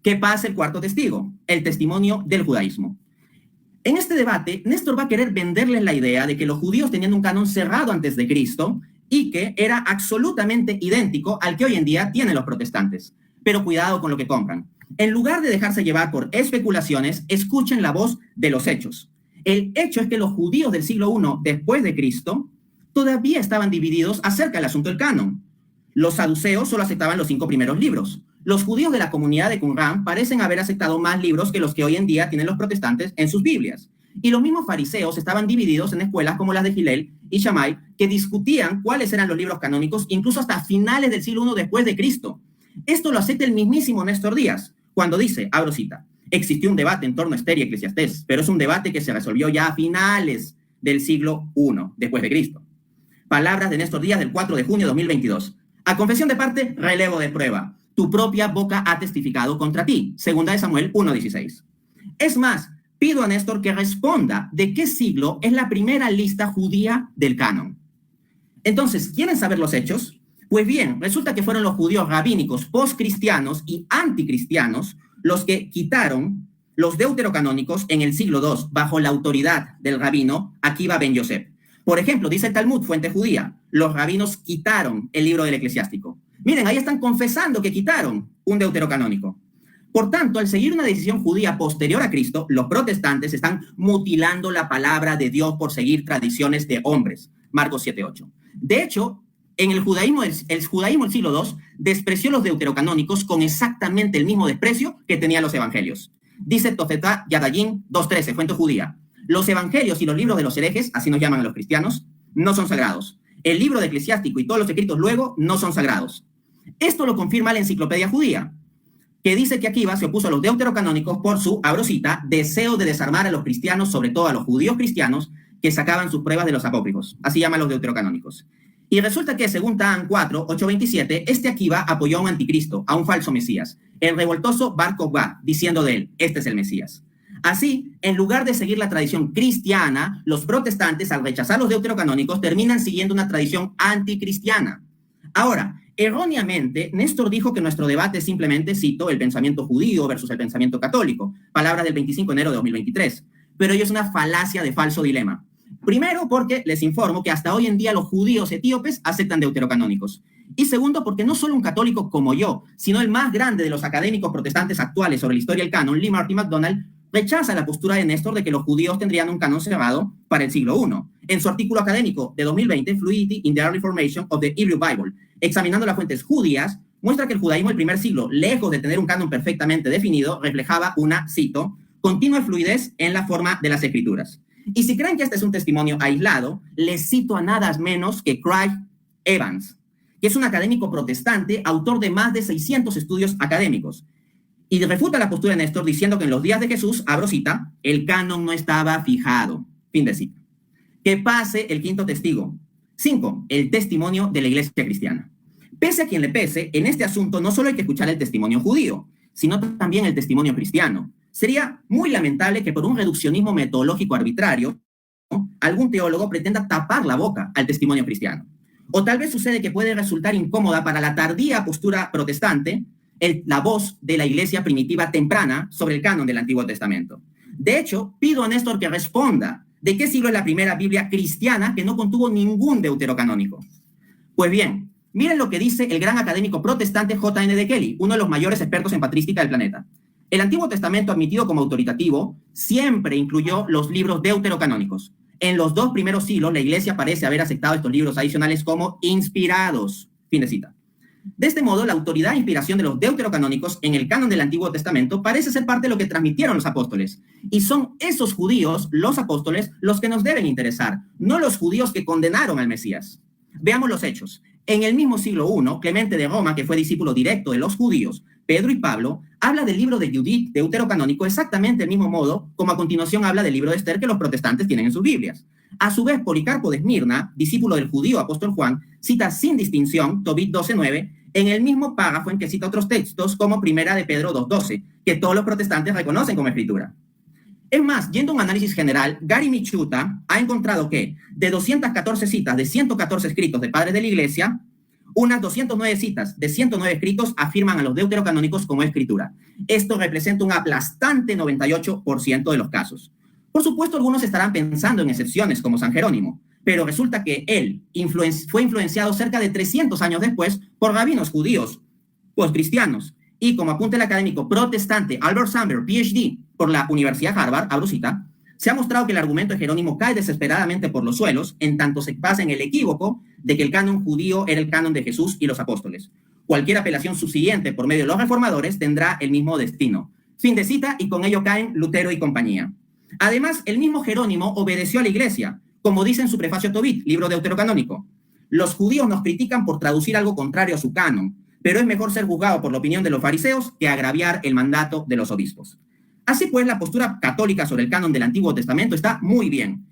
¿Qué pasa el cuarto testigo? El testimonio del judaísmo. En este debate, Néstor va a querer venderles la idea de que los judíos tenían un canon cerrado antes de Cristo y que era absolutamente idéntico al que hoy en día tienen los protestantes. Pero cuidado con lo que compran. En lugar de dejarse llevar por especulaciones, escuchen la voz de los hechos. El hecho es que los judíos del siglo I después de Cristo todavía estaban divididos acerca del asunto del canon. Los saduceos solo aceptaban los 5 primeros libros. Los judíos de la comunidad de Qumran parecen haber aceptado más libros que los que hoy en día tienen los protestantes en sus Biblias. Y los mismos fariseos estaban divididos en escuelas como las de Hillel y Shammai, que discutían cuáles eran los libros canónicos, incluso hasta finales del siglo I después de Cristo. Esto lo acepta el mismísimo Néstor Díaz, cuando dice, abro cita, existió un debate en torno a Esther y Eclesiastés, pero es un debate que se resolvió ya a finales del siglo I después de Cristo. Palabras de Néstor Díaz del 4 de junio de 2022. A confesión de parte, relevo de prueba. Tu propia boca ha testificado contra ti. Segunda de Samuel 1:16. Es más, pido a Néstor que responda de qué siglo es la primera lista judía del canon. Entonces, ¿quieren saber los hechos? Pues bien, resulta que fueron los judíos rabínicos postcristianos y anticristianos los que quitaron los deuterocanónicos en el siglo II bajo la autoridad del rabino Akiva ben Yosef. Por ejemplo, dice el Talmud, fuente judía, los rabinos quitaron el libro del eclesiástico. Miren, ahí están confesando que quitaron un deuterocanónico. Por tanto, al seguir una decisión judía posterior a Cristo, los protestantes están mutilando la palabra de Dios por seguir tradiciones de hombres. Marcos 7:8. De hecho, en el judaísmo del siglo II despreció los deuterocanónicos con exactamente el mismo desprecio que tenían los evangelios. Dice Tofetá Yadayín 2:13, fuente judía. Los evangelios y los libros de los herejes, así nos llaman a los cristianos, no son sagrados. El libro de eclesiástico y todos los escritos luego no son sagrados. Esto lo confirma la enciclopedia judía, que dice que Akiva se opuso a los deuterocanónicos por su, abro cita, deseo de desarmar a los cristianos, sobre todo a los judíos cristianos, que sacaban sus pruebas de los apócrifos. Así llaman los deuterocanónicos. Y resulta que, según Tahán 4:8-27, este Akiva apoyó a un anticristo, a un falso Mesías, el revoltoso Bar Kokhba, diciendo de él, este es el Mesías. Así, en lugar de seguir la tradición cristiana, los protestantes, al rechazar los deuterocanónicos, terminan siguiendo una tradición anticristiana. Ahora, erróneamente, Néstor dijo que nuestro debate es simplemente, cito, el pensamiento judío versus el pensamiento católico, palabras del 25 de enero de 2023. Pero ello es una falacia de falso dilema. Primero, porque les informo que hasta hoy en día los judíos etíopes aceptan deuterocanónicos. Y segundo, porque no solo un católico como yo, sino el más grande de los académicos protestantes actuales sobre la historia del canon, Lee Martin McDonald, rechaza la postura de Néstor de que los judíos tendrían un canon cerrado para el siglo I. En su artículo académico de 2020, Fluidity in the Early Formation of the Hebrew Bible, examinando las fuentes judías, muestra que el judaísmo del primer siglo, lejos de tener un canon perfectamente definido, reflejaba una, cito, continua fluidez en la forma de las escrituras. Y si creen que este es un testimonio aislado, les cito a nada menos que Craig Evans, que es un académico protestante, autor de más de 600 estudios académicos, y refuta la postura de Néstor diciendo que en los días de Jesús, abro cita, el canon no estaba fijado. Fin de cita. Que pase el quinto testigo. 5. El testimonio de la iglesia cristiana. Pese a quien le pese, en este asunto no solo hay que escuchar el testimonio judío, sino también el testimonio cristiano. Sería muy lamentable que por un reduccionismo metodológico arbitrario, ¿no?, algún teólogo pretenda tapar la boca al testimonio cristiano. O tal vez sucede que puede resultar incómoda para la tardía postura protestante la voz de la iglesia primitiva temprana sobre el canon del Antiguo Testamento. De hecho, pido a Néstor que responda de qué siglo es la primera Biblia cristiana que no contuvo ningún deuterocanónico. Pues bien, miren lo que dice el gran académico protestante J.N. de Kelly, uno de los mayores expertos en patrística del planeta. El Antiguo Testamento, admitido como autoritativo, siempre incluyó los libros deuterocanónicos. En los 2 primeros siglos, la iglesia parece haber aceptado estos libros adicionales como inspirados. Fin de cita. De este modo, la autoridad e inspiración de los deuterocanónicos en el canon del Antiguo Testamento parece ser parte de lo que transmitieron los apóstoles. Y son esos judíos, los apóstoles, los que nos deben interesar, no los judíos que condenaron al Mesías. Veamos los hechos. En el mismo siglo I, Clemente de Roma, que fue discípulo directo de los judíos, Pedro y Pablo, habla del libro de Judith deuterocanónico exactamente del mismo modo como a continuación habla del libro de Esther que los protestantes tienen en sus Biblias. A su vez, Policarpo de Esmirna, discípulo del judío apóstol Juan, cita sin distinción Tobit 12:9 en el mismo párrafo en que cita otros textos como Primera de Pedro 2:12, que todos los protestantes reconocen como escritura. Es más, yendo a un análisis general, Gary Michuta ha encontrado que de 214 citas de 114 escritos de padres de la iglesia, Unas 209 citas de 109 escritos afirman a los deuterocanónicos como escritura. Esto representa un aplastante 98% de los casos. Por supuesto, algunos estarán pensando en excepciones como San Jerónimo, pero resulta que él fue influenciado cerca de 300 años después por rabinos judíos, cristianos, y como apunta el académico protestante Albert Sandberg, PhD, por la Universidad Harvard, abro cita, se ha mostrado que el argumento de Jerónimo cae desesperadamente por los suelos, en tanto se basa en el equívoco de que el canon judío era el canon de Jesús y los apóstoles. Cualquier apelación subsiguiente por medio de los reformadores tendrá el mismo destino. Fin de cita, y con ello caen Lutero y compañía. Además, el mismo Jerónimo obedeció a la iglesia, como dice en su prefacio a Tobit, libro deuterocanónico. Los judíos nos critican por traducir algo contrario a su canon, pero es mejor ser juzgado por la opinión de los fariseos que agraviar el mandato de los obispos. Así pues, la postura católica sobre el canon del Antiguo Testamento está muy bien,